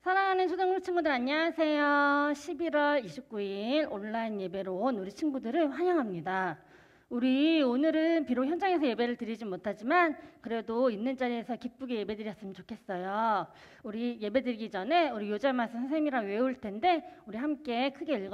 사랑하는 초등부 친구들 안녕하세요. 11월 29일 온라인 예배로 온 우리 친구들을 환영합니다. 우리 오늘은 비록 현장에서 예배를 드리진 못하지만 그래도 있는 자리에서 기쁘게 예배 드렸으면 좋겠어요. 우리 예배 드리기 전에 우리 요절 말씀 선생님이랑 외울 텐데 우리 함께 크게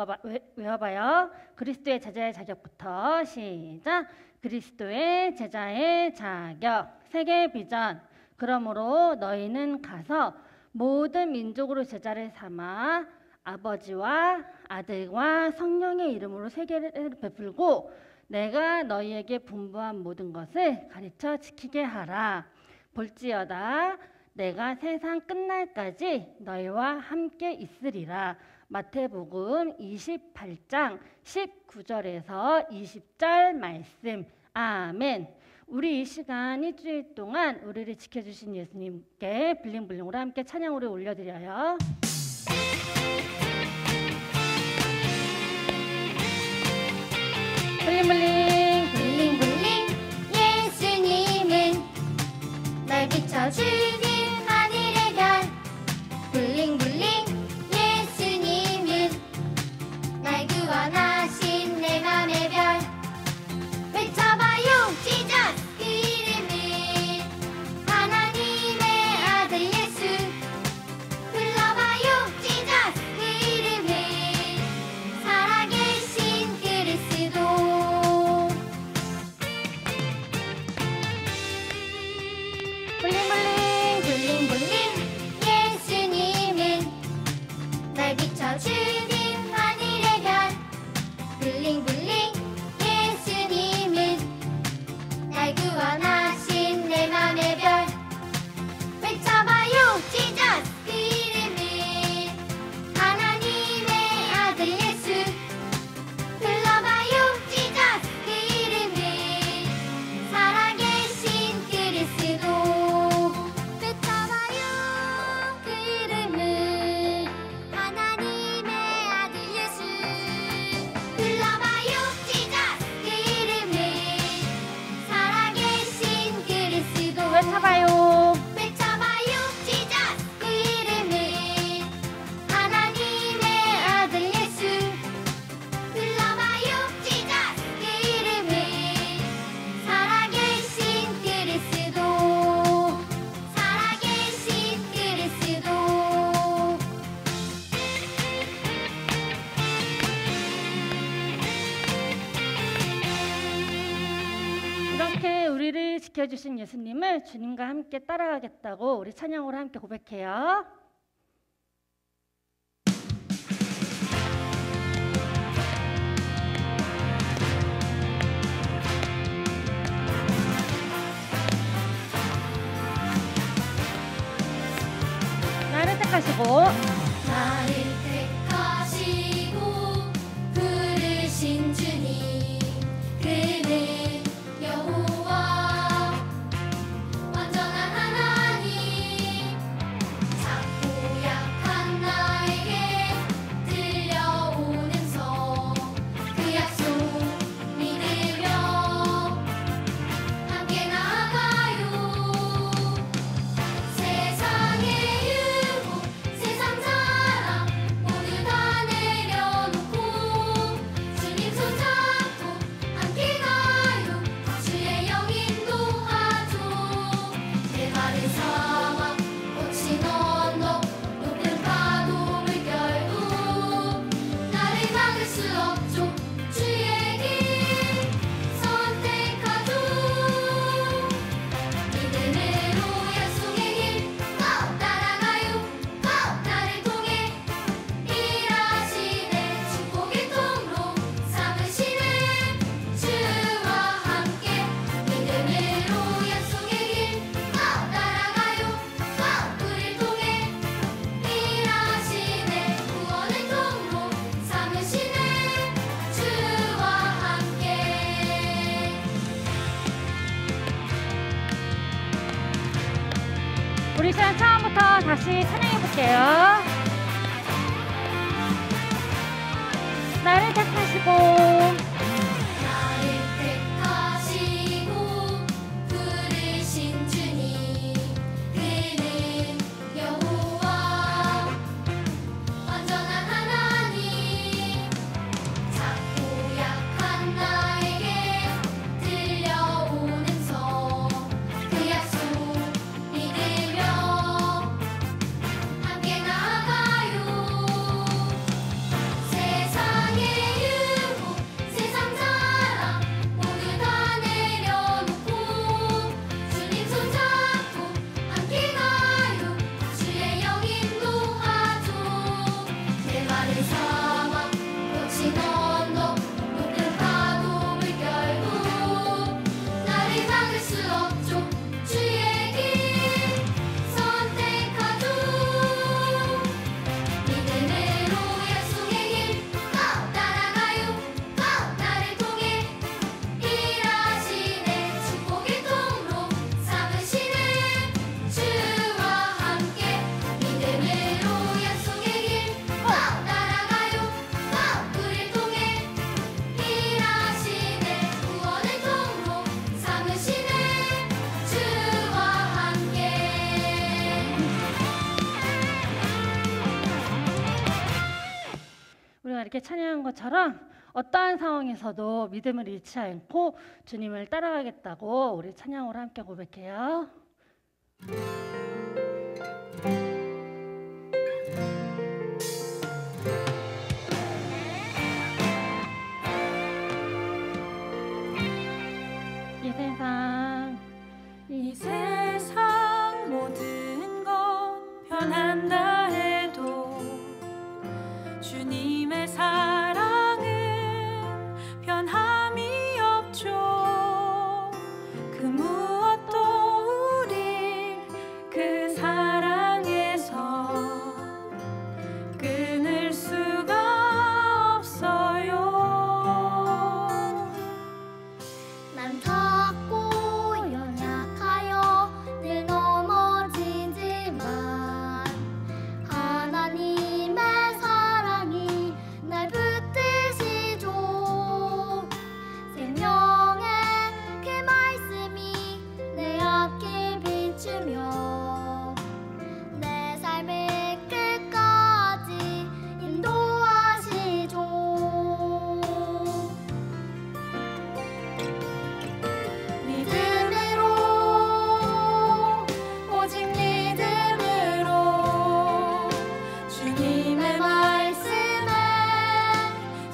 외워봐요. 그리스도의 제자의 자격부터 시작. 그리스도의 제자의 자격. 세계 비전. 그러므로 너희는 가서 모든 민족으로 제자를 삼아 아버지와 아들과 성령의 이름으로 세계를 베풀고 내가 너희에게 분부한 모든 것을 가르쳐 지키게 하라. 볼지어다 내가 세상 끝날까지 너희와 함께 있으리라. 마태복음 28장 19절에서 20절 말씀. 아멘. 우리 이 시간 일주일 동안 우리를 지켜주신 예수님께 블링블링으로 함께 찬양으로 올려드려요. 블링블링 블링블링 예수님은 날 비춰주는 하늘의 별. 블링블링 예수님은 날 구원하신 내 맘의 별. 외쳐봐요 지저스 그 이름은 하나님의 아들 예수. 불러봐요 지저스 그 이름은 살아계신 그리스도. 블링블링 블링블링 예수님은 날 비춰주는 하늘의 별. 블링블링 예수님은 날 구원하신 내 맘의 별. 외쳐봐요 지저스 그 이름은 하나님의 아들 예수. 불러봐요 지저스 그 이름은 살아계신 그리스도. 외쳐봐요 그 이름은 하나님의 아들 예수. 불러봐요 지저스 그 이름은 살아계신 그리스도. 외쳐봐요. 외쳐봐요 지저스 그 이름은 하나님의 아들 예수. 불러봐요 지저스 그 이름은 살아계신 그리스도. 살아계신 그리스도. 이렇게 우리를 지켜주신 예수님을 주님과 함께 따라가겠다고 우리 찬양으로 함께 고백해요. 나를 택하시고 나를 택하시고 부르신 주님. 그는 여호와 완전한 하나님. 작고 약한 나에게 들려오는 성. 그 약속 믿으며 함께 나아가요. 세상의 유혹 세상 자랑 모두 다 내려놓고 주님 손잡고 함께 가요. 주의 영 인도하죠. 내 발을 삼아 거친 언덕 높은 파도 물결도 나를 막을 수 없죠. 주의 길 선택하죠. 믿음으로 약속의 길 따라가요. 나를 통해 일하시네. 축복의 통로 삼으시네. 주와 함께 믿음으로 약속의 길 따라가요. 우리를 통해 일하시네. 구원의 통로 삼으시네. 주와 함께. 우리 시간 처음부터 다시 찬양해 볼게요. 나를 택하시고 나를 택하시고 부르신 주님. 그는 여호와 아름답게 찬양한 것처럼 어떠한 상황에서도 믿음을 잃지 않고 주님을 따라가겠다고 우리 찬양으로 함께 고백해요. 이 세상 모든 것 변한다 해도 주님의 사랑은 변함이 없죠. 그 무엇도 우릴 그 사랑에서 끊을 수가 없어요. 난 작고 연약하여 늘 넘어지지만 하나님의 사랑이 날 붙드시죠. 생명의 그 말씀이 내 앞길 비추며 내 삶의 끝까지 인도하시죠. 믿음으로 오직 믿음으로 주님의 말씀에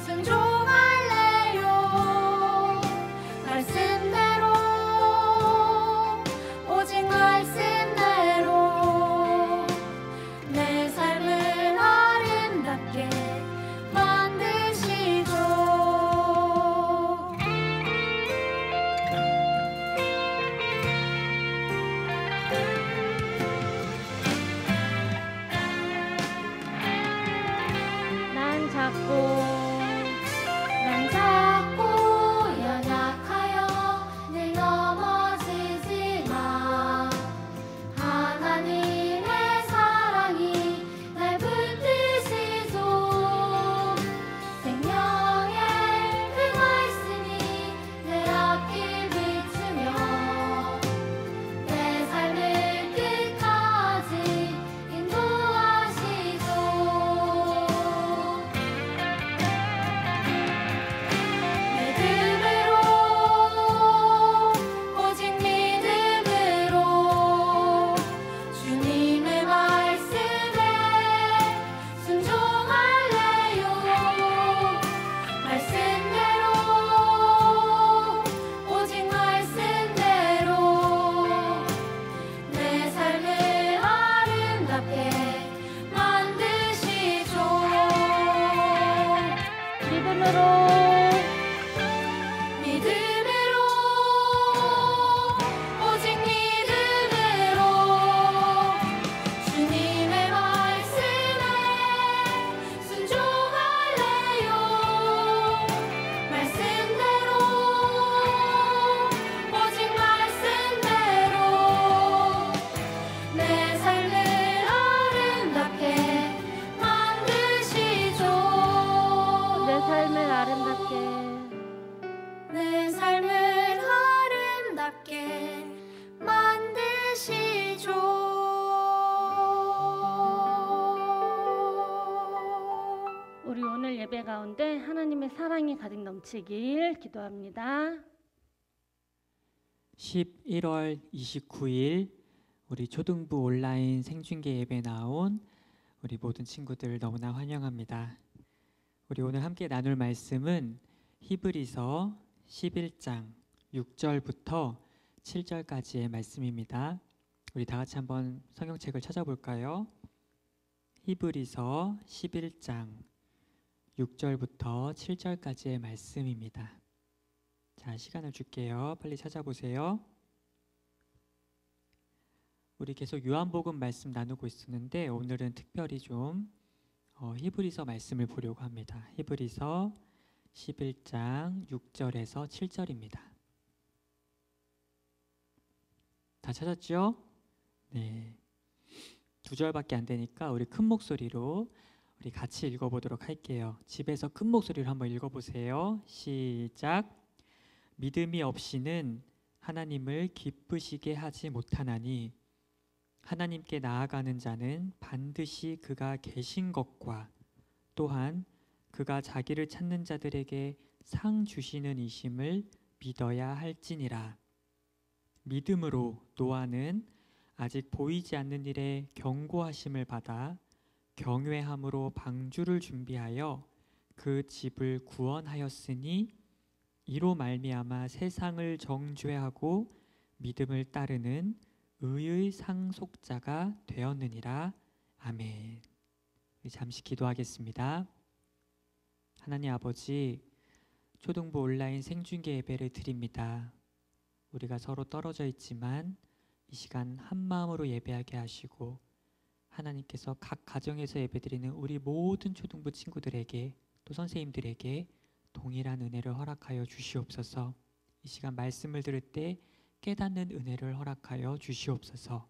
순종할래요. 말씀대로 오직 말씀대로 내 삶을 아름답게 만드시죠. 난 작고 연약하여 늘 넘어지지만 하나님의 사랑이 날 붙드시죠. 생명의 그 말씀이 내 앞길 비추며 내 삶을 끝까지 인도하시죠. 믿음으로 오직 믿음으로 주님의 말씀에 순종할래요. 말씀대로 오직 말씀대로 내 삶을 아름답게 만드시죠. 믿음으로 오직 믿음으로 주님의 말씀에 순종할래요. 말씀대로 오직 말씀대로 내 삶을 아름답게 만드시죠. 내 삶을 아름답게 내 삶을 아름답게 만드시죠. 우리 오늘 예배 가운데 하나님의 사랑이 가득 넘치길 기도합니다. 11월 29일 우리 초등부 온라인 생중계 예배 나온 우리 모든 친구들 너무나 환영합니다. 우리 오늘 함께 나눌 말씀은 히브리서 11장 6절부터 7절까지의 말씀입니다. 우리 다 같이 한번 성경책을 찾아볼까요? 히브리서 11장 6절부터 7절까지의 말씀입니다. 자, 시간을 줄게요. 빨리 찾아보세요. 우리 계속 요한복음 말씀 나누고 있었는데 오늘은 특별히 좀 히브리서 말씀을 보려고 합니다. 히브리서 11장 6절에서 7절입니다. 다 찾았죠? 네. 2절밖에 안 되니까 우리 큰 목소리로 우리 같이 읽어보도록 할게요. 집에서 큰 목소리로 한번 읽어보세요. 시작. 믿음이 없이는 하나님을 기쁘시게 하지 못하나니 하나님께 나아가는 자는 반드시 그가 계신 것과 또한 그가 자기를 찾는 자들에게 상 주시는 이심을 믿어야 할지니라. 믿음으로 노아는 아직 보이지 않는 일에 경고하심을 받아 경외함으로 방주를 준비하여 그 집을 구원하였으니 이로 말미암아 세상을 정죄하고 믿음을 따르는 의의 상속자가 되었느니라. 아멘. 잠시 기도하겠습니다. 하나님 아버지, 초등부 온라인 생중계 예배를 드립니다. 우리가 서로 떨어져 있지만 이 시간 한 마음으로 예배하게 하시고 하나님께서 각 가정에서 예배드리는 우리 모든 초등부 친구들에게 또 선생님들에게 동일한 은혜를 허락하여 주시옵소서. 이 시간 말씀을 들을 때 깨닫는 은혜를 허락하여 주시옵소서.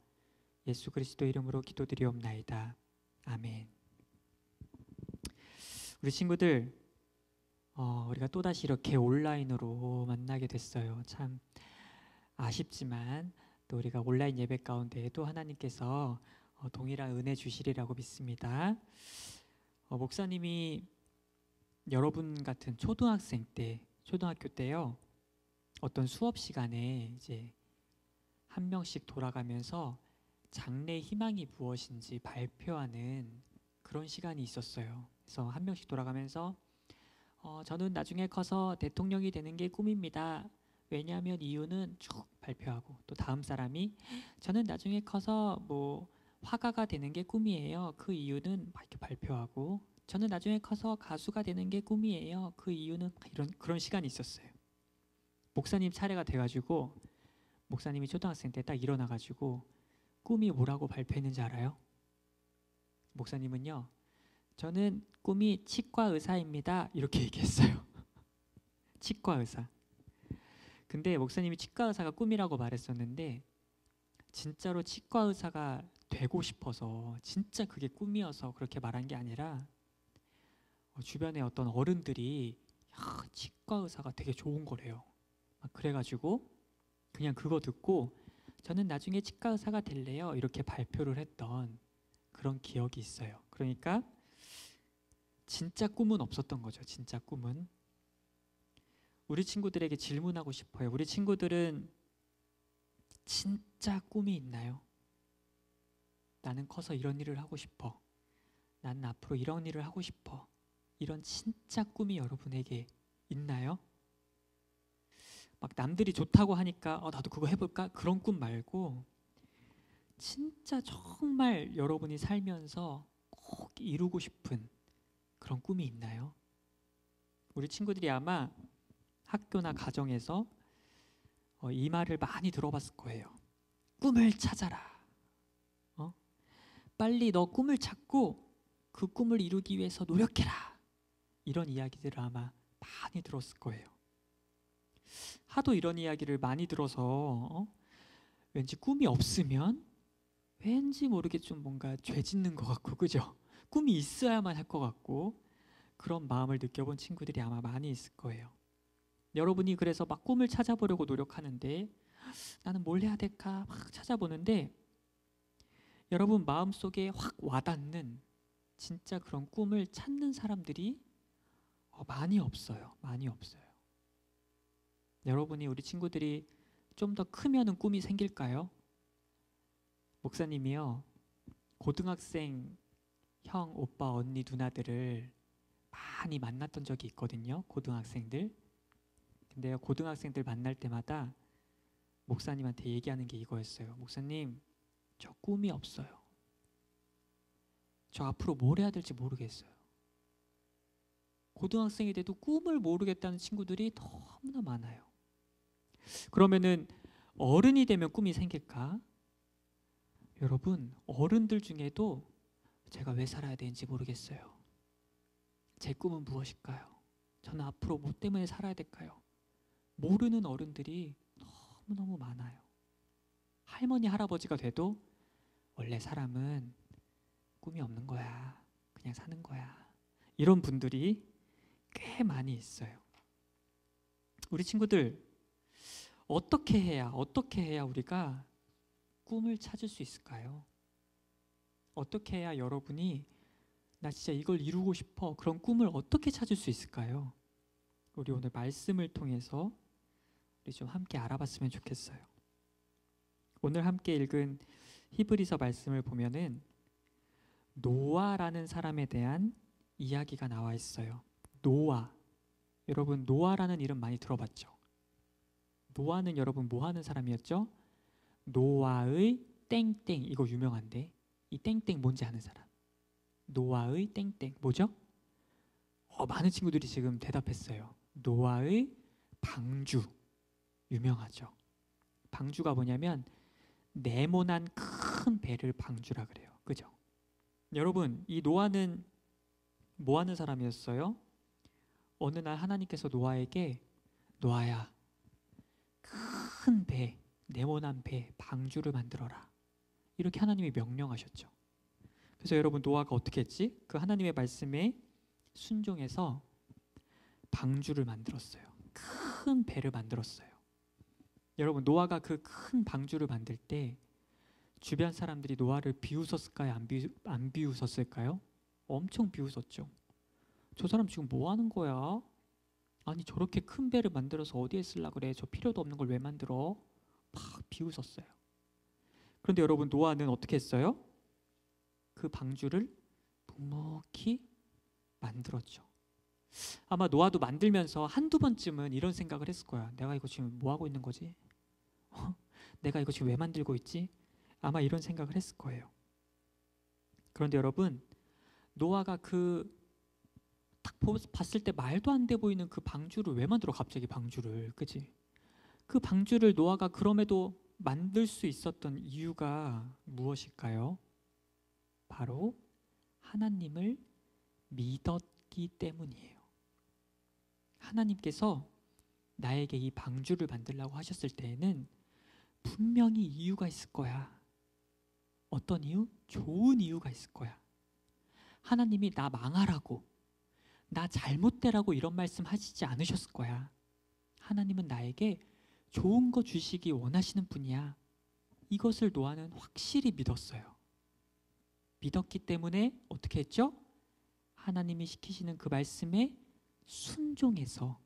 예수 그리스도 이름으로 기도드리옵나이다. 아멘. 우리 친구들, 우리가 또다시 이렇게 온라인으로 만나게 됐어요. 참 아쉽지만 또 우리가 온라인 예배 가운데에도 하나님께서 동일한 은혜 주시리라고 믿습니다. 목사님이 여러분 같은 초등학생 때, 초등학교 때요, 어떤 수업 시간에 이제 한 명씩 돌아가면서 장래 희망이 무엇인지 발표하는 그런 시간이 있었어요. 그래서 한 명씩 돌아가면서 저는 나중에 커서 대통령이 되는 게 꿈입니다. 왜냐하면 이유는 쭉 발표하고, 또 다음 사람이 저는 나중에 커서 뭐 화가가 되는 게 꿈이에요. 그 이유는 막 이렇게 발표하고, 저는 나중에 커서 가수가 되는 게 꿈이에요. 그 이유는 그런 시간이 있었어요. 목사님 차례가 돼가지고 목사님이 초등학생 때 딱 일어나가지고 꿈이 뭐라고 발표했는지 알아요? 목사님은요, 저는 꿈이 치과 의사입니다. 이렇게 얘기했어요. 치과 의사. 근데 목사님이 치과 의사가 꿈이라고 말했었는데 진짜로 치과 의사가 되고 싶어서, 진짜 그게 꿈이어서 그렇게 말한 게 아니라 주변에 어떤 어른들이 치과 의사가 되게 좋은 거래요. 그래가지고 그냥 그거 듣고 저는 나중에 치과 의사가 될래요. 이렇게 발표를 했던 그런 기억이 있어요. 그러니까 진짜 꿈은 없었던 거죠. 진짜 꿈은. 우리 친구들에게 질문하고 싶어요. 우리 친구들은 진짜 꿈이 있나요? 나는 커서 이런 일을 하고 싶어. 나는 앞으로 이런 일을 하고 싶어. 이런 진짜 꿈이 여러분에게 있나요? 막 남들이 좋다고 하니까 나도 그거 해볼까? 그런 꿈 말고 진짜 정말 여러분이 살면서 꼭 이루고 싶은 그런 꿈이 있나요? 우리 친구들이 아마 학교나 가정에서 이 말을 많이 들어봤을 거예요. 꿈을 찾아라. 빨리 너 꿈을 찾고 그 꿈을 이루기 위해서 노력해라. 이런 이야기들을 아마 많이 들었을 거예요. 하도 이런 이야기를 많이 들어서 왠지 꿈이 없으면 왠지 모르게 좀 뭔가 죄 짓는 것 같고, 그죠? 꿈이 있어야만 할 것 같고, 그런 마음을 느껴본 친구들이 아마 많이 있을 거예요. 여러분이 그래서 막 꿈을 찾아보려고 노력하는데 나는 뭘 해야 될까 막 찾아보는데 여러분 마음속에 확 와닿는 진짜 그런 꿈을 찾는 사람들이 많이 없어요. 많이 없어요. 여러분이, 우리 친구들이 좀 더 크면은 꿈이 생길까요? 목사님이요, 고등학생 형, 오빠, 언니, 누나들을 많이 만났던 적이 있거든요. 고등학생들. 근데요, 고등학생들 만날 때마다 목사님한테 얘기하는 게 이거였어요. 목사님, 저 꿈이 없어요. 저 앞으로 뭘 해야 될지 모르겠어요. 고등학생이 돼도 꿈을 모르겠다는 친구들이 너무나 많아요. 그러면은 어른이 되면 꿈이 생길까? 여러분, 어른들 중에도 제가 왜 살아야 되는지 모르겠어요. 제 꿈은 무엇일까요? 저는 앞으로 뭐 때문에 살아야 될까요? 모르는 어른들이 너무너무 많아요. 할머니, 할아버지가 돼도 원래 사람은 꿈이 없는 거야. 그냥 사는 거야. 이런 분들이 꽤 많이 있어요. 우리 친구들, 어떻게 해야 우리가 꿈을 찾을 수 있을까요? 어떻게 해야 여러분이 나 진짜 이걸 이루고 싶어. 그런 꿈을 어떻게 찾을 수 있을까요? 우리 오늘 말씀을 통해서 우리 좀 함께 알아봤으면 좋겠어요. 오늘 함께 읽은 히브리서 말씀을 보면은 노아라는 사람에 대한 이야기가 나와 있어요. 노아. 여러분 노아라는 이름 많이 들어봤죠? 노아는 여러분 뭐 하는 사람이었죠? 노아의 땡땡. 이거 유명한데 이 땡땡 뭔지 아는 사람? 노아의 땡땡 뭐죠? 많은 친구들이 지금 대답했어요. 노아의 방주. 유명하죠. 방주가 뭐냐면 네모난 큰 배를 방주라 그래요. 그죠? 여러분 이 노아는 뭐 하는 사람이었어요? 어느 날 하나님께서 노아에게 노아야 큰 배, 네모난 배, 방주를 만들어라. 이렇게 하나님이 명령하셨죠. 그래서 여러분 노아가 어떻게 했지? 그 하나님의 말씀에 순종해서 방주를 만들었어요. 큰 배를 만들었어요. 여러분 노아가 그 큰 방주를 만들 때 주변 사람들이 노아를 비웃었을까요? 안 비웃었을까요? 엄청 비웃었죠. 저 사람 지금 뭐 하는 거야? 아니 저렇게 큰 배를 만들어서 어디에 쓰려고 그래? 저 필요도 없는 걸 왜 만들어? 막 비웃었어요. 그런데 여러분 노아는 어떻게 했어요? 그 방주를 묵묵히 만들었죠. 아마 노아도 만들면서 한두 번쯤은 이런 생각을 했을 거야. 내가 이거 지금 뭐 하고 있는 거지? 내가 이거 지금 왜 만들고 있지? 아마 이런 생각을 했을 거예요. 그런데 여러분 노아가 딱 봤을 때 말도 안 돼 보이는 그 방주를 왜 만들어? 갑자기 방주를, 그치? 그 방주를 노아가 그럼에도 만들 수 있었던 이유가 무엇일까요? 바로 하나님을 믿었기 때문이에요. 하나님께서 나에게 이 방주를 만들라고 하셨을 때에는 분명히 이유가 있을 거야. 어떤 이유? 좋은 이유가 있을 거야. 하나님이 나 망하라고, 나 잘못되라고 이런 말씀 하시지 않으셨을 거야. 하나님은 나에게 좋은 거 주시기 원하시는 분이야. 이것을 노아는 확실히 믿었어요. 믿었기 때문에 어떻게 했죠? 하나님이 시키시는 그 말씀에 순종해서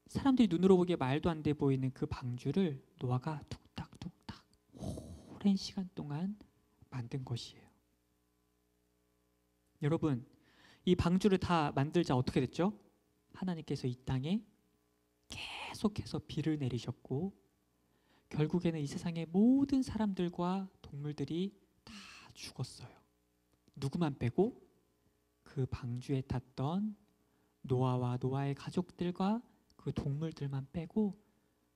사람들이 눈으로 보기에 말도 안 돼 보이는 그 방주를 노아가 뚝딱뚝딱 오랜 시간 동안 만든 것이에요. 여러분 이 방주를 다 만들자 어떻게 됐죠? 하나님께서 이 땅에 계속해서 비를 내리셨고 결국에는 이 세상의 모든 사람들과 동물들이 다 죽었어요. 누구만 빼고? 그 방주에 탔던 노아와 노아의 가족들과 그 동물들만 빼고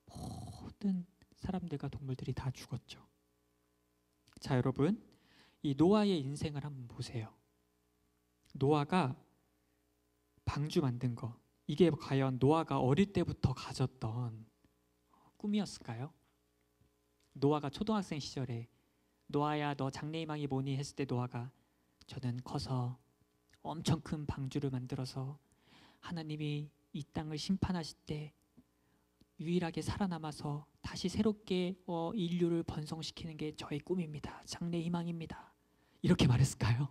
모든 사람들과 동물들이 다 죽었죠. 자 여러분 이 노아의 인생을 한번 보세요. 노아가 방주 만든 거, 이게 과연 노아가 어릴 때부터 가졌던 꿈이었을까요? 노아가 초등학생 시절에 노아야 너 장래희망이 뭐니 했을 때 노아가 저는 커서 엄청 큰 방주를 만들어서 하나님이 이 땅을 심판하실 때 유일하게 살아남아서 다시 새롭게 인류를 번성시키는 게 저의 꿈입니다. 장래희망입니다. 이렇게 말했을까요?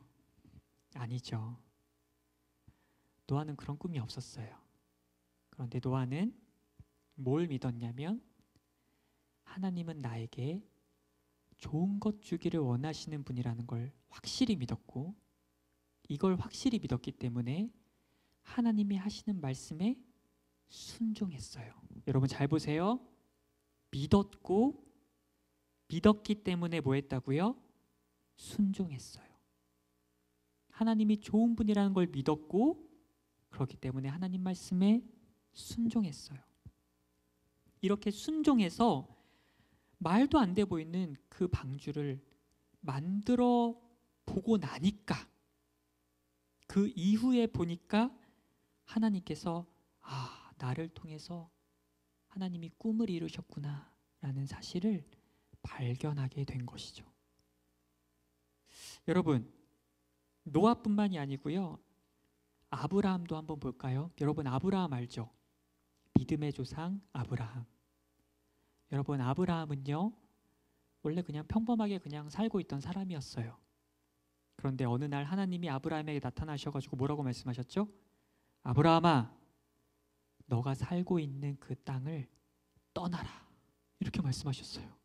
아니죠. 노아는 그런 꿈이 없었어요. 그런데 노아는 뭘 믿었냐면 하나님은 나에게 좋은 것 주기를 원하시는 분이라는 걸 확실히 믿었고 이걸 확실히 믿었기 때문에 하나님이 하시는 말씀에 순종했어요. 여러분 잘 보세요. 믿었고 믿었기 때문에 뭐 했다고요? 순종했어요. 하나님이 좋은 분이라는 걸 믿었고 그렇기 때문에 하나님 말씀에 순종했어요. 이렇게 순종해서 말도 안 돼 보이는 그 방주를 만들어 보고 나니까 그 이후에 보니까 하나님께서 나를 통해서 하나님이 꿈을 이루셨구나 라는 사실을 발견하게 된 것이죠. 여러분 노아뿐만이 아니고요. 아브라함도 한번 볼까요? 여러분 아브라함 알죠? 믿음의 조상 아브라함. 여러분 아브라함은요 원래 그냥 평범하게 그냥 살고 있던 사람이었어요. 그런데 어느 날 하나님이 아브라함에게 나타나셔가지고 뭐라고 말씀하셨죠? 아브라함아, 너가 살고 있는 그 땅을 떠나라. 이렇게 말씀하셨어요.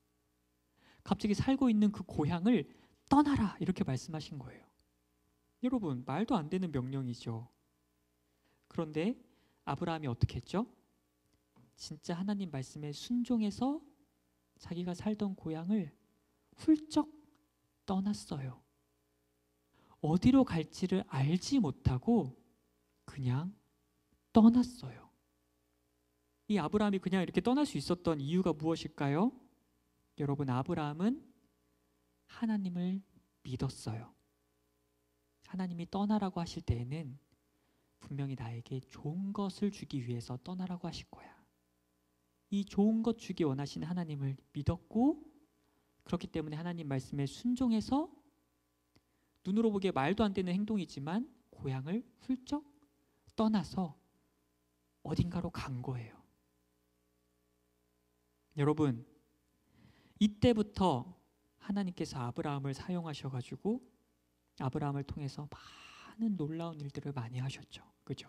갑자기 살고 있는 그 고향을 떠나라. 이렇게 말씀하신 거예요. 여러분, 말도 안 되는 명령이죠. 그런데 아브라함이 어떻게 했죠? 진짜 하나님 말씀에 순종해서 자기가 살던 고향을 훌쩍 떠났어요. 어디로 갈지를 알지 못하고 그냥 떠났어요. 이 아브라함이 그냥 이렇게 떠날 수 있었던 이유가 무엇일까요? 여러분, 아브라함은 하나님을 믿었어요. 하나님이 떠나라고 하실 때에는 분명히 나에게 좋은 것을 주기 위해서 떠나라고 하실 거야. 이 좋은 것 주기 원하시는 하나님을 믿었고, 그렇기 때문에 하나님 말씀에 순종해서 눈으로 보기에 말도 안 되는 행동이지만 고향을 훌쩍 떠나서 어딘가로 간 거예요. 여러분, 이때부터 하나님께서 아브라함을 사용하셔가지고 아브라함을 통해서 많은 놀라운 일들을 많이 하셨죠. 그죠?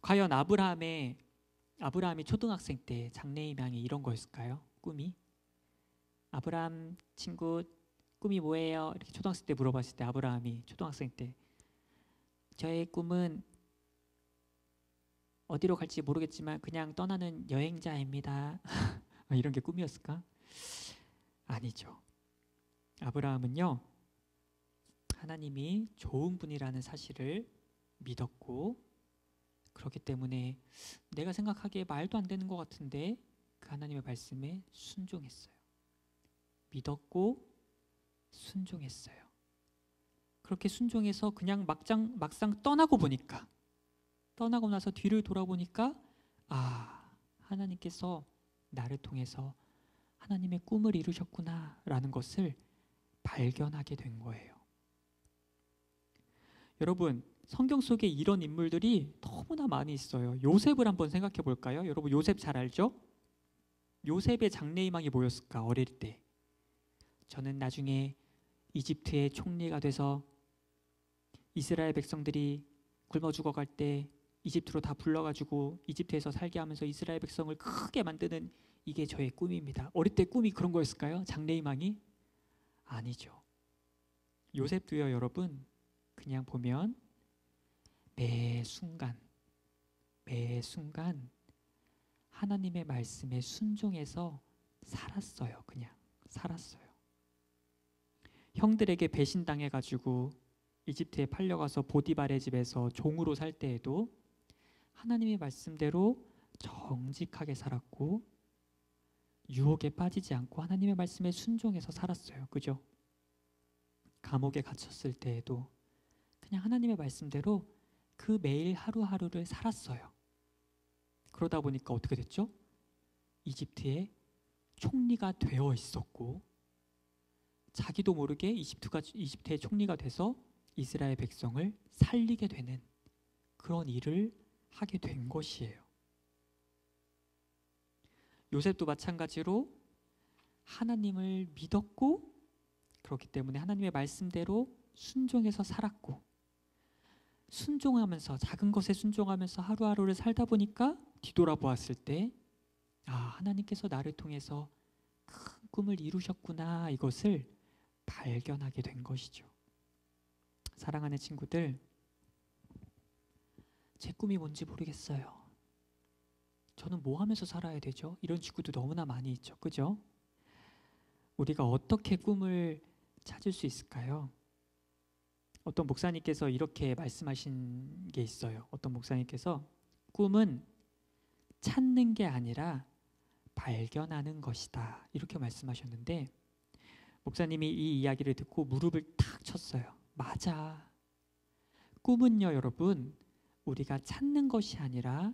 과연 아브라함이 초등학생 때 장래희망이 이런 거였을까요? 꿈이? 아브라함 친구 꿈이 뭐예요? 이렇게 초등학생 때 물어봤을 때 아브라함이 초등학생 때 저의 꿈은 어디로 갈지 모르겠지만 그냥 떠나는 여행자입니다. 이런 게 꿈이었을까? 아니죠. 아브라함은요, 하나님이 좋은 분이라는 사실을 믿었고, 그렇기 때문에 내가 생각하기에 말도 안 되는 것 같은데 그 하나님의 말씀에 순종했어요. 믿었고 순종했어요. 그렇게 순종해서 그냥 막상 떠나고 나서 뒤를 돌아보니까 하나님께서 나를 통해서 하나님의 꿈을 이루셨구나 라는 것을 발견하게 된 거예요. 여러분, 성경 속에 이런 인물들이 너무나 많이 있어요. 요셉을 한번 생각해 볼까요? 여러분, 요셉 잘 알죠? 요셉의 장래희망이 뭐였을까? 어릴 때 저는 나중에 이집트의 총리가 돼서 이스라엘 백성들이 굶어 죽어갈 때 이집트로 다 불러가지고 이집트에서 살게 하면서 이스라엘 백성을 크게 만드는 이게 저의 꿈입니다. 어릴 때 꿈이 그런 거였을까요? 장래희망이? 아니죠. 요셉도요, 여러분, 그냥 보면 매 순간 하나님의 말씀에 순종해서 살았어요. 그냥 살았어요. 형들에게 배신당해가지고 이집트에 팔려가서 보디발의 집에서 종으로 살 때에도 하나님의 말씀대로 정직하게 살았고 유혹에 빠지지 않고 하나님의 말씀에 순종해서 살았어요. 그죠? 감옥에 갇혔을 때에도 그냥 하나님의 말씀대로 그 매일 하루하루를 살았어요. 그러다 보니까 어떻게 됐죠? 이집트의 총리가 되어 있었고 자기도 모르게 이집트의 총리가 돼서 이스라엘 백성을 살리게 되는 그런 일을 하게 된 것이에요. 요셉도 마찬가지로 하나님을 믿었고 그렇기 때문에 하나님의 말씀대로 순종해서 살았고 순종하면서 작은 것에 순종하면서 하루하루를 살다 보니까 뒤돌아보았을 때 하나님께서 나를 통해서 큰 꿈을 이루셨구나 이것을 발견하게 된 것이죠. 사랑하는 친구들, 제 꿈이 뭔지 모르겠어요. 저는 뭐 하면서 살아야 되죠? 이런 친구도 너무나 많이 있죠. 그죠? 우리가 어떻게 꿈을 찾을 수 있을까요? 어떤 목사님께서 이렇게 말씀하신 게 있어요. 어떤 목사님께서 꿈은 찾는 게 아니라 발견하는 것이다 이렇게 말씀하셨는데 목사님이 이 이야기를 듣고 무릎을 탁 쳤어요. 맞아. 꿈은요, 여러분, 우리가 찾는 것이 아니라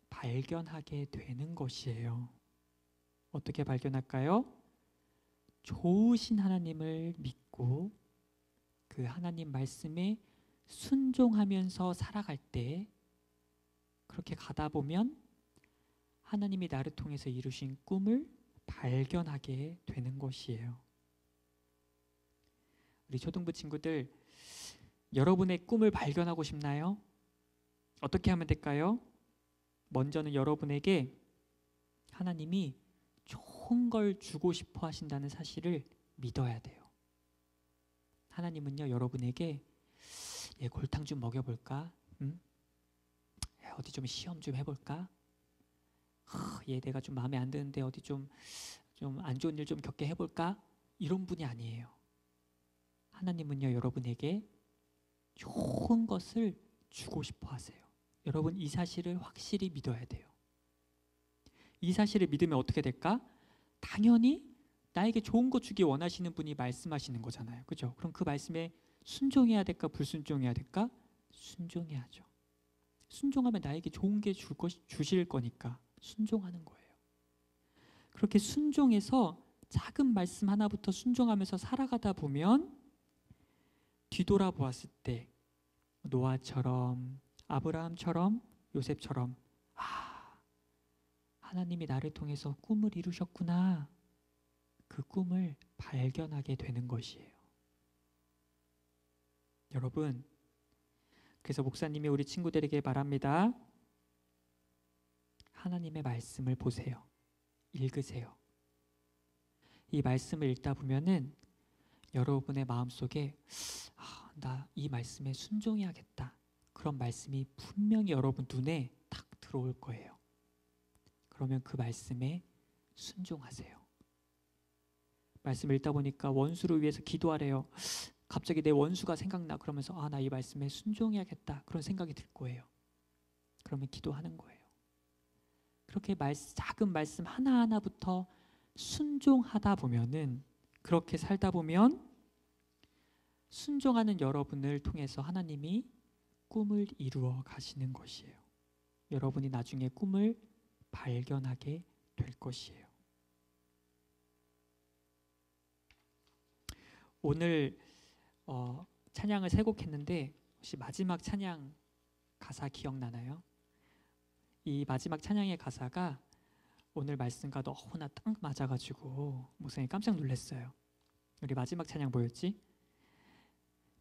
발견하게 되는 것이에요. 어떻게 발견할까요? 좋으신 하나님을 믿고 그 하나님 말씀에 순종하면서 살아갈 때 그렇게 가다 보면 하나님이 나를 통해서 이루신 꿈을 발견하게 되는 것이에요. 우리 초등부 친구들, 여러분의 꿈을 발견하고 싶나요? 어떻게 하면 될까요? 먼저는 여러분에게 하나님이 좋은 걸 주고 싶어 하신다는 사실을 믿어야 돼요. 하나님은요, 여러분에게 얘 골탕 좀 먹여볼까? 응? 어디 좀 시험 좀 해볼까? 얘 내가 좀 마음에 안 드는데 어디 좀 안 좋은 일 좀 겪게 해볼까? 이런 분이 아니에요. 하나님은요, 여러분에게 좋은 것을 주고 싶어 하세요. 여러분, 이 사실을 확실히 믿어야 돼요. 이 사실을 믿으면 어떻게 될까? 당연히 나에게 좋은 거 주기 원하시는 분이 말씀하시는 거잖아요. 그죠? 그럼 그 말씀에 순종해야 될까? 불순종해야 될까? 순종해야죠. 순종하면 나에게 좋은 게 주실 거니까 순종하는 거예요. 그렇게 순종해서 작은 말씀 하나부터 순종하면서 살아가다 보면 뒤돌아보았을 때 노아처럼, 아브라함처럼, 요셉처럼 하나님이 나를 통해서 꿈을 이루셨구나, 그 꿈을 발견하게 되는 것이에요. 여러분, 그래서 목사님이 우리 친구들에게 말합니다. 하나님의 말씀을 보세요. 읽으세요. 이 말씀을 읽다 보면은 여러분의 마음속에 나 이 말씀에 순종해야겠다, 그런 말씀이 분명히 여러분 눈에 딱 들어올 거예요. 그러면 그 말씀에 순종하세요. 말씀 읽다 보니까 원수를 위해서 기도하래요. 갑자기 내 원수가 생각나. 그러면서 나 이 말씀에 순종해야겠다, 그런 생각이 들 거예요. 그러면 기도하는 거예요. 그렇게 작은 말씀 하나하나부터 순종하다 보면은, 그렇게 살다 보면 순종하는 여러분을 통해서 하나님이 꿈을 이루어 가시는 것이에요. 여러분이 나중에 꿈을 발견하게 될 것이에요. 오늘 찬양을 세 곡 했는데 혹시 마지막 찬양 가사 기억나나요? 이 마지막 찬양의 가사가 오늘 말씀과 너무나 딱 맞아가지고 목사님 깜짝 놀랐어요. 우리 마지막 찬양 뭐였지?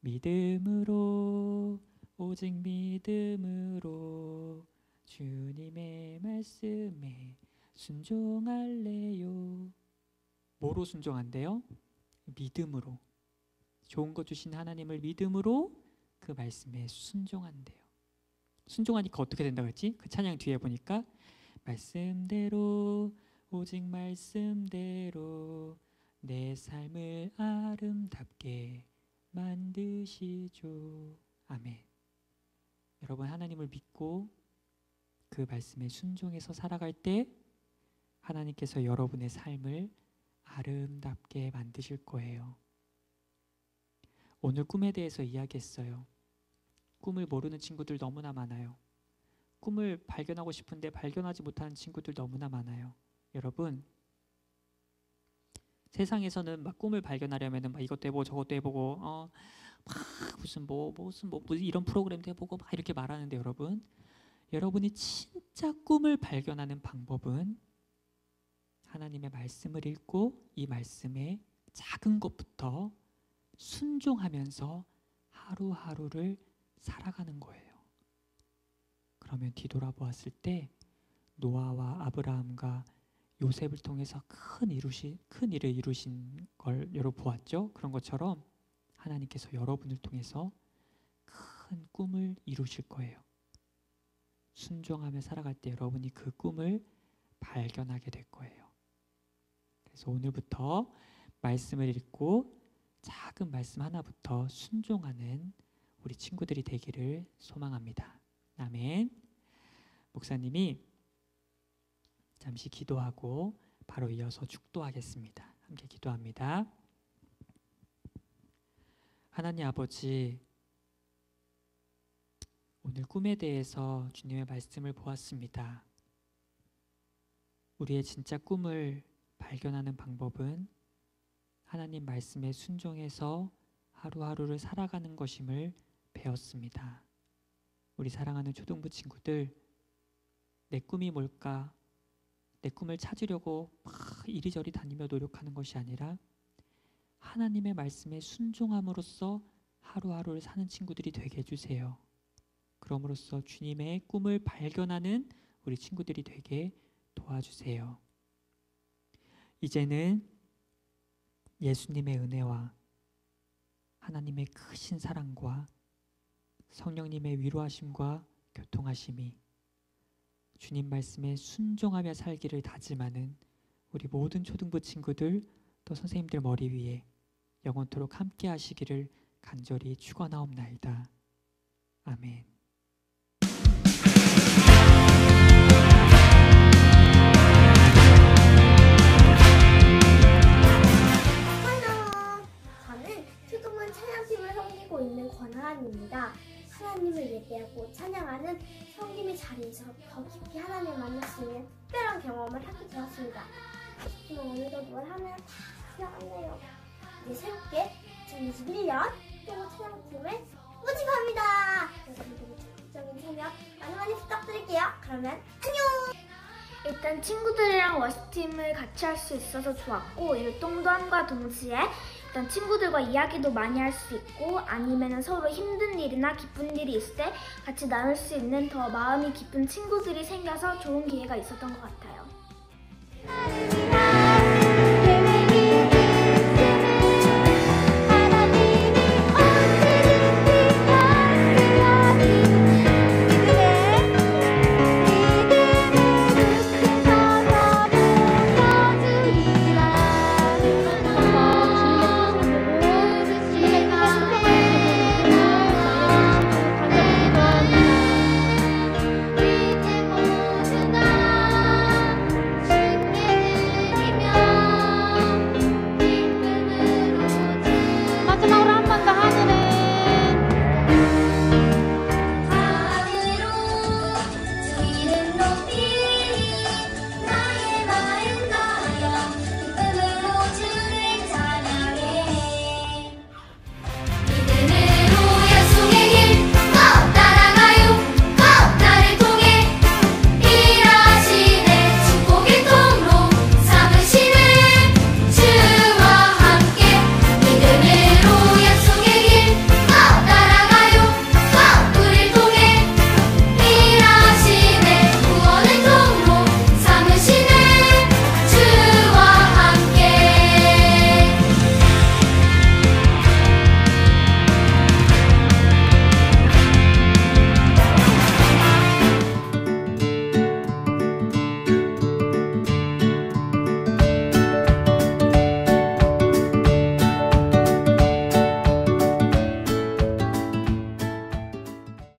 믿음으로, 오직 믿음으로 주님의 말씀에 순종할래요. 뭐로 순종한대요? 믿음으로. 좋은 거 주신 하나님을 믿음으로 그 말씀에 순종한대요. 순종하니까 어떻게 된다고 했지? 그 찬양 뒤에 보니까 말씀대로, 오직 말씀대로 내 삶을 아름답게 만드시죠. 아멘. 여러분, 하나님을 믿고 그 말씀에 순종해서 살아갈 때 하나님께서 여러분의 삶을 아름답게 만드실 거예요. 오늘 꿈에 대해서 이야기했어요. 꿈을 모르는 친구들 너무나 많아요. 꿈을 발견하고 싶은데 발견하지 못하는 친구들 너무나 많아요. 여러분, 세상에서는 막 꿈을 발견하려면은 막 이것도 해보고 저것도 해보고 막 무슨 이런 프로그램도 해보고 막 이렇게 말하는데, 여러분이 진짜 꿈을 발견하는 방법은 하나님의 말씀을 읽고 이 말씀에 작은 것부터 순종하면서 하루하루를 살아가는 거예요. 그러면 뒤돌아보았을 때 노아와 아브라함과 요셉을 통해서 큰 일을 이루신 걸 여러분 보았죠? 그런 것처럼 하나님께서 여러분을 통해서 큰 꿈을 이루실 거예요. 순종하며 살아갈 때 여러분이 그 꿈을 발견하게 될 거예요. 그래서 오늘부터 말씀을 읽고 작은 말씀 하나부터 순종하는 우리 친구들이 되기를 소망합니다. 아멘. 목사님이 잠시 기도하고 바로 이어서 축도하겠습니다. 함께 기도합니다. 하나님 아버지, 오늘 꿈에 대해서 주님의 말씀을 보았습니다. 우리의 진짜 꿈을 발견하는 방법은 하나님 말씀에 순종해서 하루하루를 살아가는 것임을 배웠습니다. 우리 사랑하는 초등부 친구들, 내 꿈이 뭘까? 내 꿈을 찾으려고 막 이리저리 다니며 노력하는 것이 아니라 하나님의 말씀에 순종함으로써 하루하루를 사는 친구들이 되게 해주세요. 그럼으로써 주님의 꿈을 발견하는 우리 친구들이 되게 도와주세요. 이제는 예수님의 은혜와 하나님의 크신 사랑과 성령님의 위로하심과 교통하심이 주님 말씀에 순종하며 살기를 다짐하는 우리 모든 초등부 친구들 또 선생님들 머리 위에 영원토록 함께 하시기를 간절히 축원하옵나이다. 아멘. 저는 초등부 찬양팀을 섬기고 있는 권하은입니다. 하나님을 예배하고 찬양하는 섬김의 자리에서 더 깊이 하나님을 만날 수 있는 특별한 경험을 하게 되었습니다. 하지만 오늘도 뭘 하면 다 지나갔네요. 이제 새롭게 2021년 초등부 찬양팀을 모집합니다. 여러분들의 적극적인 참여 많이 부탁드릴게요. 그러면 안녕! 일단 친구들이랑 워시팀을 같이 할 수 있어서 좋았고, 율동도함과 동시에 일단 친구들과 이야기도 많이 할 수 있고, 아니면 서로 힘든 일이나 기쁜 일이 있을 때 같이 나눌 수 있는 더 마음이 깊은 친구들이 생겨서 좋은 기회가 있었던 것 같아요.